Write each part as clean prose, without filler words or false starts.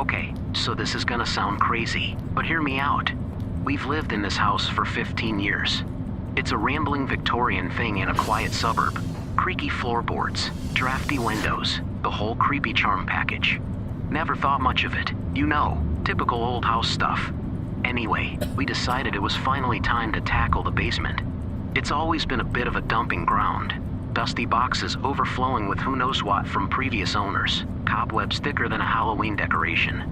Okay, so this is gonna sound crazy, but hear me out. We've lived in this house for 15 years. It's a rambling Victorian thing in a quiet suburb. Creaky floorboards, drafty windows, the whole creepy charm package. Never thought much of it, you know, typical old house stuff. Anyway, we decided it was finally time to tackle the basement. It's always been a bit of a dumping ground. Dusty boxes overflowing with who knows what from previous owners. Cobwebs thicker than a Halloween decoration.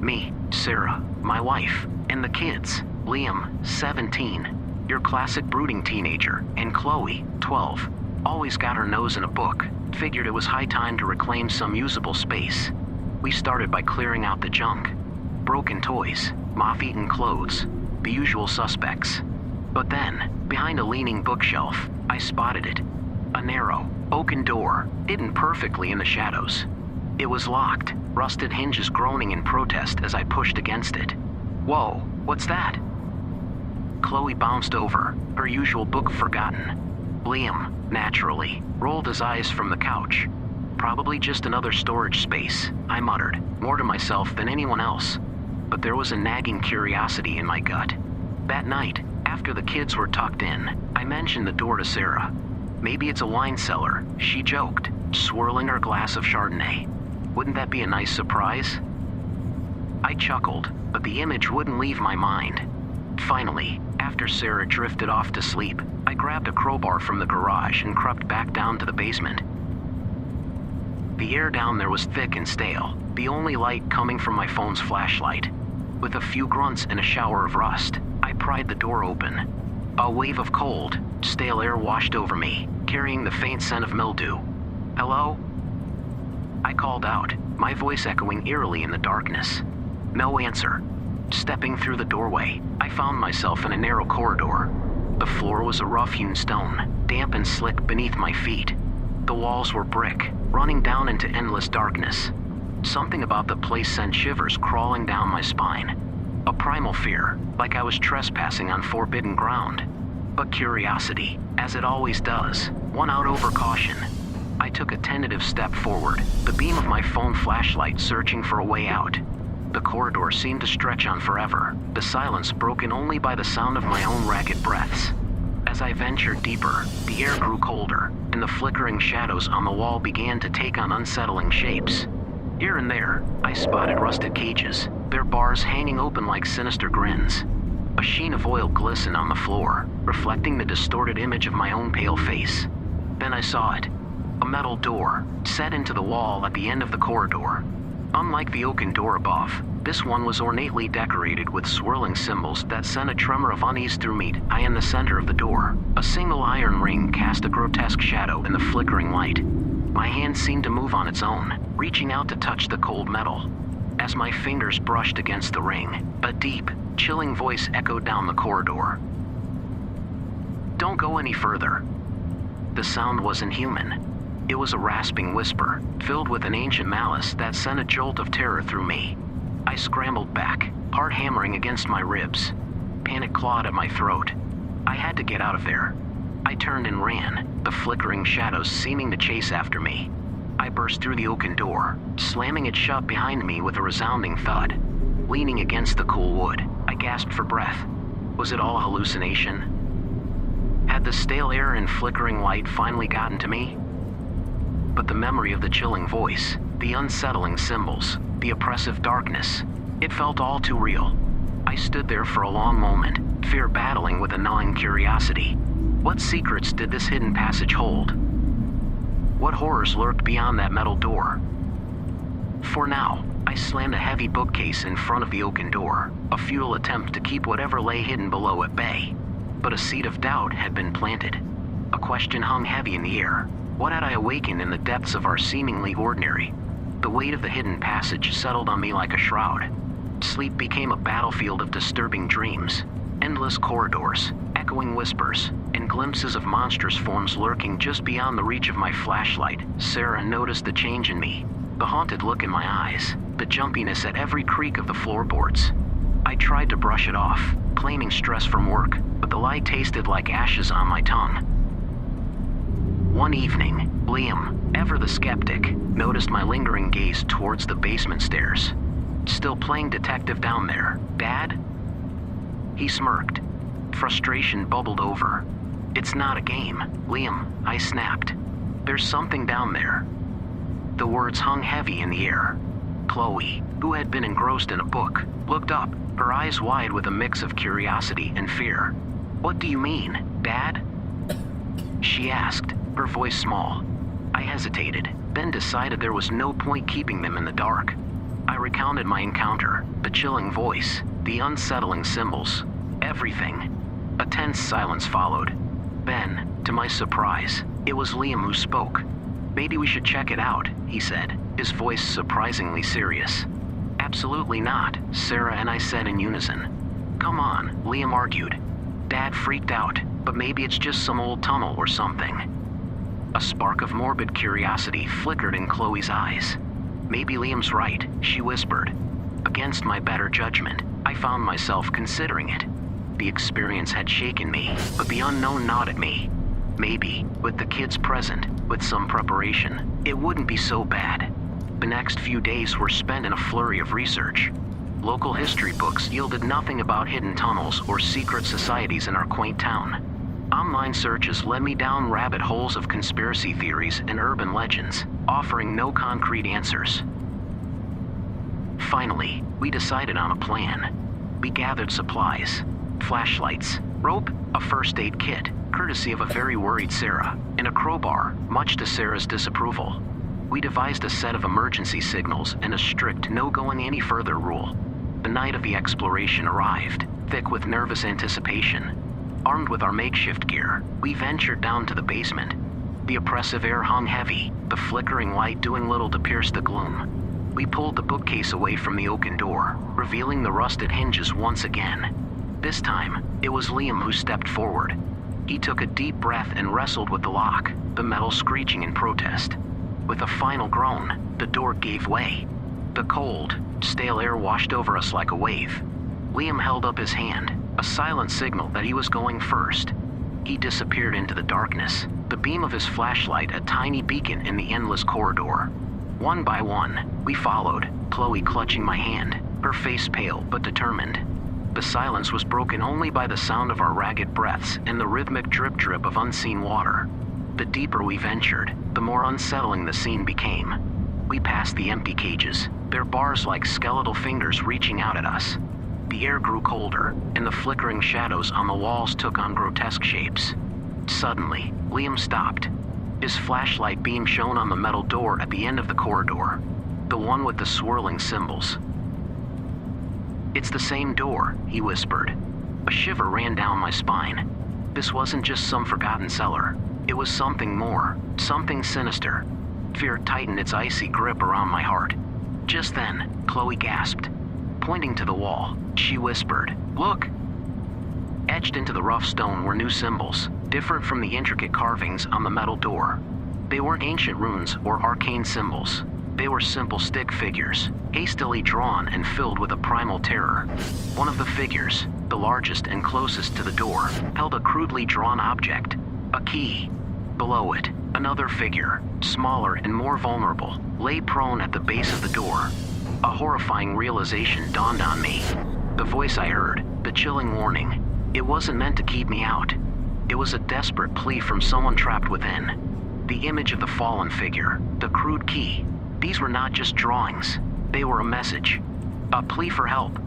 Me, Sarah, my wife, and the kids. Liam, 17, your classic brooding teenager, and Chloe, 12, always got her nose in a book. Figured it was high time to reclaim some usable space. We started by clearing out the junk. Broken toys, moth-eaten clothes, the usual suspects. But then, behind a leaning bookshelf, I spotted it. A narrow, oaken door, hidden perfectly in the shadows. It was locked, rusted hinges groaning in protest as I pushed against it. Whoa, what's that? Chloe bounced over, her usual book forgotten. Liam, naturally, rolled his eyes from the couch. Probably just another storage space, I muttered, more to myself than anyone else. But there was a nagging curiosity in my gut. That night, after the kids were tucked in, I mentioned the door to Sarah. Maybe it's a wine cellar, she joked, swirling her glass of Chardonnay. Wouldn't that be a nice surprise? I chuckled, but the image wouldn't leave my mind. Finally, after Sarah drifted off to sleep, I grabbed a crowbar from the garage and crept back down to the basement. The air down there was thick and stale, the only light coming from my phone's flashlight. With a few grunts and a shower of rust, I pried the door open. A wave of cold, stale air washed over me, carrying the faint scent of mildew. Hello? I called out, my voice echoing eerily in the darkness. No answer. Stepping through the doorway, I found myself in a narrow corridor. The floor was a rough-hewn stone, damp and slick beneath my feet. The walls were brick, running down into endless darkness. Something about the place sent shivers crawling down my spine. A primal fear, like I was trespassing on forbidden ground. But curiosity, as it always does, won out over caution. I took a tentative step forward, the beam of my phone flashlight searching for a way out. The corridor seemed to stretch on forever, the silence broken only by the sound of my own ragged breaths. As I ventured deeper, the air grew colder, and the flickering shadows on the wall began to take on unsettling shapes. Here and there, I spotted rusted cages, their bars hanging open like sinister grins. A sheen of oil glistened on the floor, reflecting the distorted image of my own pale face. Then I saw it. A metal door, set into the wall at the end of the corridor. Unlike the oaken door above, this one was ornately decorated with swirling symbols that sent a tremor of unease through me. High in the center of the door, a single iron ring cast a grotesque shadow in the flickering light. My hand seemed to move on its own, reaching out to touch the cold metal. As my fingers brushed against the ring, a deep, chilling voice echoed down the corridor. Don't go any further. The sound wasn't human. It was a rasping whisper, filled with an ancient malice that sent a jolt of terror through me. I scrambled back, heart hammering against my ribs. Panic clawed at my throat. I had to get out of there. I turned and ran, the flickering shadows seeming to chase after me. I burst through the oaken door, slamming it shut behind me with a resounding thud. Leaning against the cool wood, I gasped for breath. Was it all a hallucination? Had the stale air and flickering light finally gotten to me? But the memory of the chilling voice, the unsettling symbols, the oppressive darkness, it felt all too real. I stood there for a long moment, fear battling with a gnawing curiosity. What secrets did this hidden passage hold? What horrors lurked beyond that metal door? For now, I slammed a heavy bookcase in front of the oaken door, a futile attempt to keep whatever lay hidden below at bay. But a seed of doubt had been planted. A question hung heavy in the air. What had I awakened in the depths of our seemingly ordinary? The weight of the hidden passage settled on me like a shroud. Sleep became a battlefield of disturbing dreams. Endless corridors, echoing whispers, and glimpses of monstrous forms lurking just beyond the reach of my flashlight. Sarah noticed the change in me, the haunted look in my eyes, the jumpiness at every creak of the floorboards. I tried to brush it off, claiming stress from work, but the lie tasted like ashes on my tongue. One evening, Liam, ever the skeptic, noticed my lingering gaze towards the basement stairs. still playing detective down there, Dad?" He smirked. Frustration bubbled over. "It's not a game, Liam," I snapped. "There's something down there." The words hung heavy in the air. Chloe, who had been engrossed in a book, looked up, her eyes wide with a mix of curiosity and fear. "What do you mean, Dad?" she asked, her voice small. I hesitated, then decided there was no point keeping them in the dark. I recounted my encounter, the chilling voice, the unsettling symbols, everything. A tense silence followed. Then, to my surprise, it was Liam who spoke. "Maybe we should check it out," he said, his voice surprisingly serious. "Absolutely not," Sarah and I said in unison. "Come on," Liam argued. "Dad freaked out, but maybe it's just some old tunnel or something." A spark of morbid curiosity flickered in Chloe's eyes. "Maybe Liam's right," she whispered. Against my better judgment, I found myself considering it. The experience had shaken me, but the unknown gnawed at me. Maybe, with the kids present, with some preparation, it wouldn't be so bad. The next few days were spent in a flurry of research. Local history books yielded nothing about hidden tunnels or secret societies in our quaint town. Online searches led me down rabbit holes of conspiracy theories and urban legends, offering no concrete answers. Finally, we decided on a plan. We gathered supplies, flashlights, rope, a first aid kit, courtesy of a very worried Sarah, and a crowbar, much to Sarah's disapproval. We devised a set of emergency signals and a strict no-going any further rule. The night of the exploration arrived, thick with nervous anticipation. Armed with our makeshift gear, we ventured down to the basement. The oppressive air hung heavy, the flickering light doing little to pierce the gloom. We pulled the bookcase away from the oaken door, revealing the rusted hinges once again. This time, it was Liam who stepped forward. He took a deep breath and wrestled with the lock, the metal screeching in protest. With a final groan, the door gave way. The cold, stale air washed over us like a wave. Liam held up his hand, a silent signal that he was going first. He disappeared into the darkness, the beam of his flashlight a tiny beacon in the endless corridor. One by one, we followed, Chloe clutching my hand, her face pale but determined. The silence was broken only by the sound of our ragged breaths and the rhythmic drip-drip of unseen water. The deeper we ventured, the more unsettling the scene became. We passed the empty cages, their bars like skeletal fingers reaching out at us. The air grew colder, and the flickering shadows on the walls took on grotesque shapes. Suddenly, Liam stopped. His flashlight beam shone on the metal door at the end of the corridor, the one with the swirling symbols. "It's the same door," he whispered. A shiver ran down my spine. This wasn't just some forgotten cellar. It was something more, something sinister. Fear tightened its icy grip around my heart. Just then, Chloe gasped. Pointing to the wall, she whispered, "Look!" Etched into the rough stone were new symbols, different from the intricate carvings on the metal door. They weren't ancient runes or arcane symbols. They were simple stick figures, hastily drawn and filled with a primal terror. One of the figures, the largest and closest to the door, held a crudely drawn object, a key. Below it, another figure, smaller and more vulnerable, lay prone at the base of the door. A horrifying realization dawned on me. The voice I heard, the chilling warning, it wasn't meant to keep me out. It was a desperate plea from someone trapped within. The image of the fallen figure, the crude key, these were not just drawings. They were a message, a plea for help,